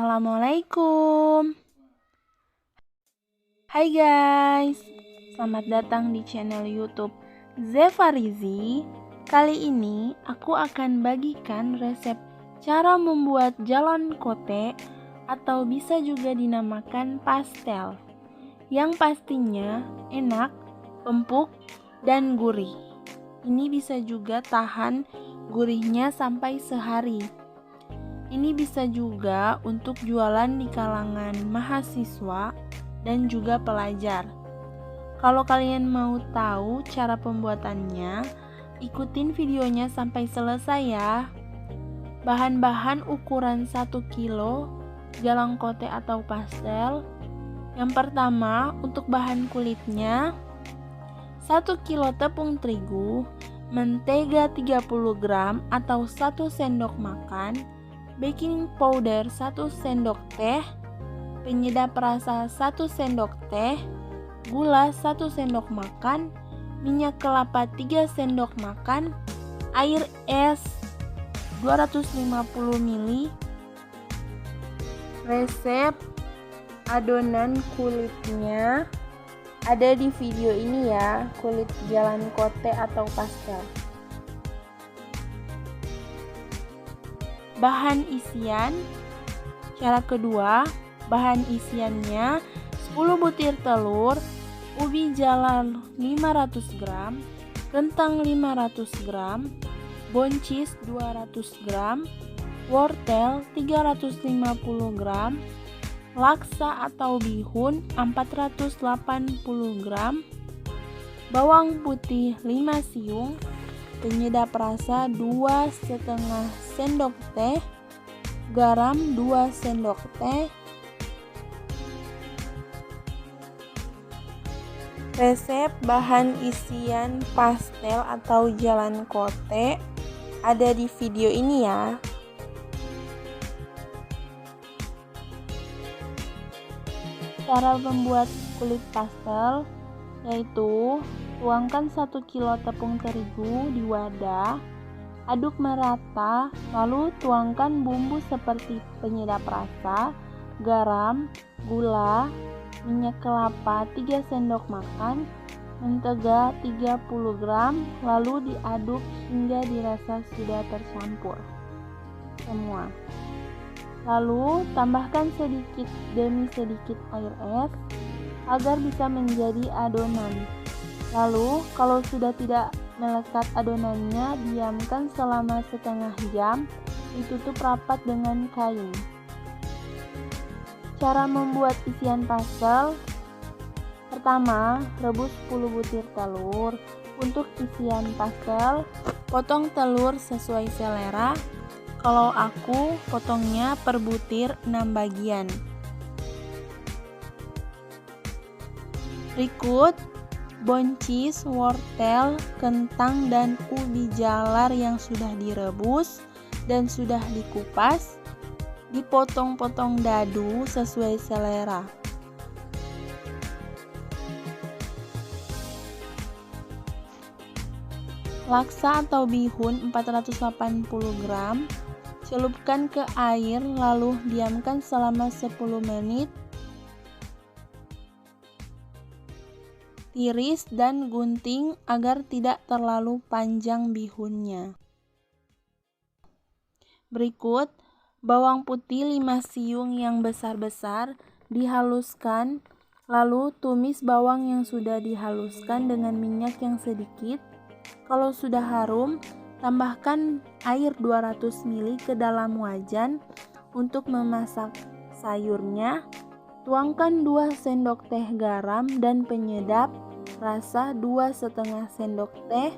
Assalamualaikum. Hai guys, selamat datang di channel YouTube Zefarizi. Kali ini aku akan bagikan resep cara membuat jalon kote atau bisa juga dinamakan pastel, yang pastinya enak, empuk, dan gurih. Ini bisa juga tahan gurihnya sampai sehari. Ini bisa juga untuk jualan di kalangan mahasiswa dan juga pelajar. Kalau kalian mau tahu cara pembuatannya, ikutin videonya sampai selesai ya. Bahan-bahan ukuran 1 kilo jalon kote atau pastel. Yang pertama, untuk bahan kulitnya 1 kilo tepung terigu, mentega 30 gram atau 1 sendok makan, baking powder 1 sendok teh, penyedap rasa 1 sendok teh, gula 1 sendok makan, minyak kelapa 3 sendok makan, air es 250 ml. Resep adonan kulitnya ada di video ini ya, kulit jalon kote atau pastel. Bahan isian. Cara kedua, bahan isiannya 10 butir telur, ubi jalar 500 gram, kentang 500 gram, buncis 200 gram, wortel 350 gram, laksa atau bihun 480 gram, bawang putih 5 siung, penyedap rasa 2,5 sendok teh, garam 2 sendok teh. Resep bahan isian pastel atau jalon kote ada di video ini ya. Cara membuat kulit pastel yaitu tuangkan 1 kilo tepung terigu di wadah, aduk merata, lalu tuangkan bumbu seperti penyedap rasa, garam, gula, minyak kelapa 3 sendok makan, mentega 30 gram, lalu diaduk hingga dirasa sudah tercampur semua. Lalu tambahkan sedikit demi sedikit air es agar bisa menjadi adonan. Lalu kalau sudah tidak melekat adonannya, diamkan selama setengah jam, ditutup rapat dengan kain. Cara membuat isian pastel. Pertama, rebus 10 butir telur. Untuk isian pastel, potong telur sesuai selera. Kalau aku potongnya per butir 6 bagian. Berikut buncis, wortel, kentang, dan ubi jalar yang sudah direbus dan sudah dikupas, dipotong-potong dadu sesuai selera. Laksa atau bihun 480 gram, celupkan ke air lalu diamkan selama 10 menit. Tiris dan gunting agar tidak terlalu panjang bihunnya. Berikut bawang putih 5 siung yang besar-besar dihaluskan, lalu tumis bawang yang sudah dihaluskan dengan minyak yang sedikit. Kalau sudah harum, tambahkan air 200 ml ke dalam wajan untuk memasak sayurnya. Tuangkan 2 sendok teh garam dan penyedap rasa 2,5 sendok teh.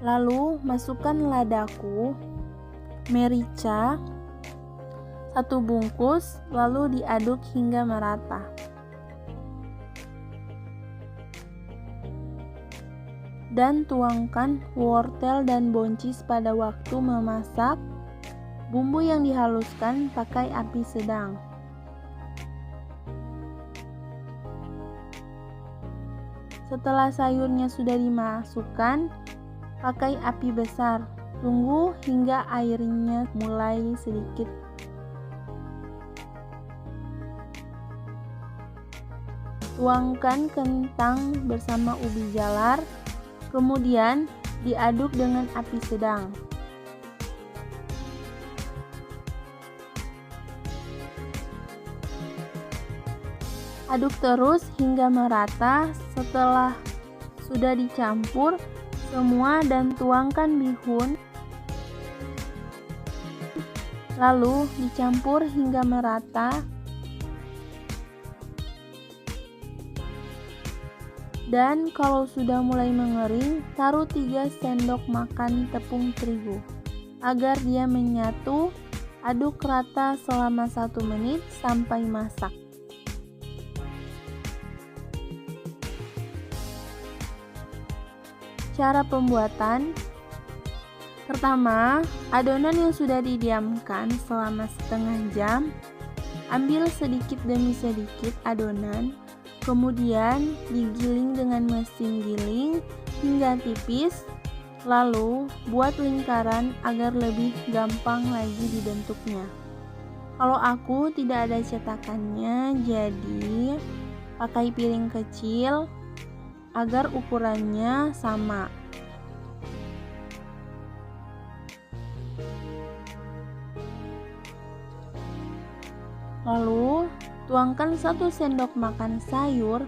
Lalu masukkan ladaku, merica 1 bungkus, lalu diaduk hingga merata. Dan tuangkan wortel dan buncis pada waktu memasak. Bumbu yang dihaluskan pakai api sedang. Setelah sayurnya sudah dimasukkan, pakai api besar. Tunggu hingga airnya mulai sedikit. Tuangkan kentang bersama ubi jalar, kemudian diaduk dengan api sedang. Aduk terus hingga merata. Setelah sudah dicampur semua dan tuangkan bihun, lalu dicampur hingga merata. Dan kalau sudah mulai mengering, taruh 3 sendok makan tepung terigu agar dia menyatu. Aduk rata selama 1 menit sampai masak. Cara pembuatan: pertama, adonan yang sudah didiamkan selama setengah jam, ambil sedikit demi sedikit adonan, kemudian digiling dengan mesin giling hingga tipis, lalu buat lingkaran agar lebih gampang lagi dibentuknya. Kalau aku tidak ada cetakannya, jadi pakai piring kecil agar ukurannya sama. Lalu tuangkan 1 sendok makan sayur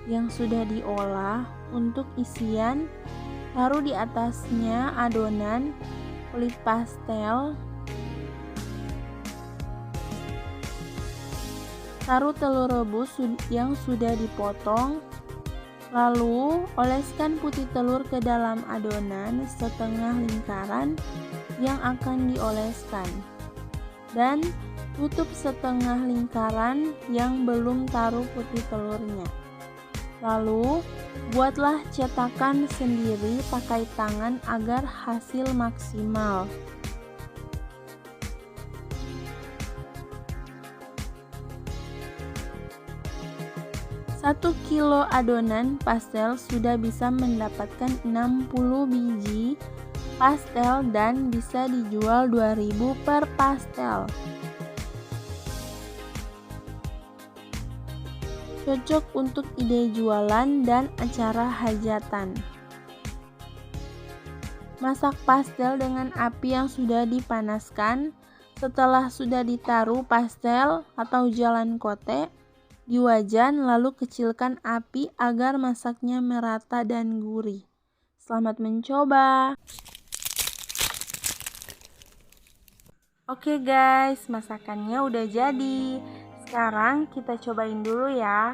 yang sudah diolah untuk isian, taruh di atasnya adonan kulit pastel, taruh telur rebus yang sudah dipotong, lalu oleskan putih telur ke dalam adonan setengah lingkaran yang akan dioleskan, dan tutup setengah lingkaran yang belum taruh putih telurnya. Lalu buatlah cetakan sendiri pakai tangan agar hasil maksimal. Satu kilo adonan pastel sudah bisa mendapatkan 60 biji pastel dan bisa dijual 2.000 per pastel. Cocok untuk ide jualan dan acara hajatan. Masak pastel dengan api yang sudah dipanaskan. Setelah sudah ditaruh pastel atau jalan kote di wajan, lalu kecilkan api agar masaknya merata dan gurih. Selamat mencoba. Oke guys, masakannya udah jadi. Sekarang kita cobain dulu ya.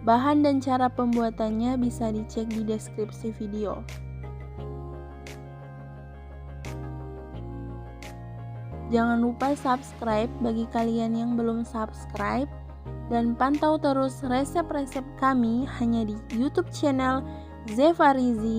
Bahan dan cara pembuatannya bisa dicek di deskripsi video. Jangan lupa subscribe bagi kalian yang belum subscribe, dan pantau terus resep-resep kami hanya di YouTube channel Zefarizi.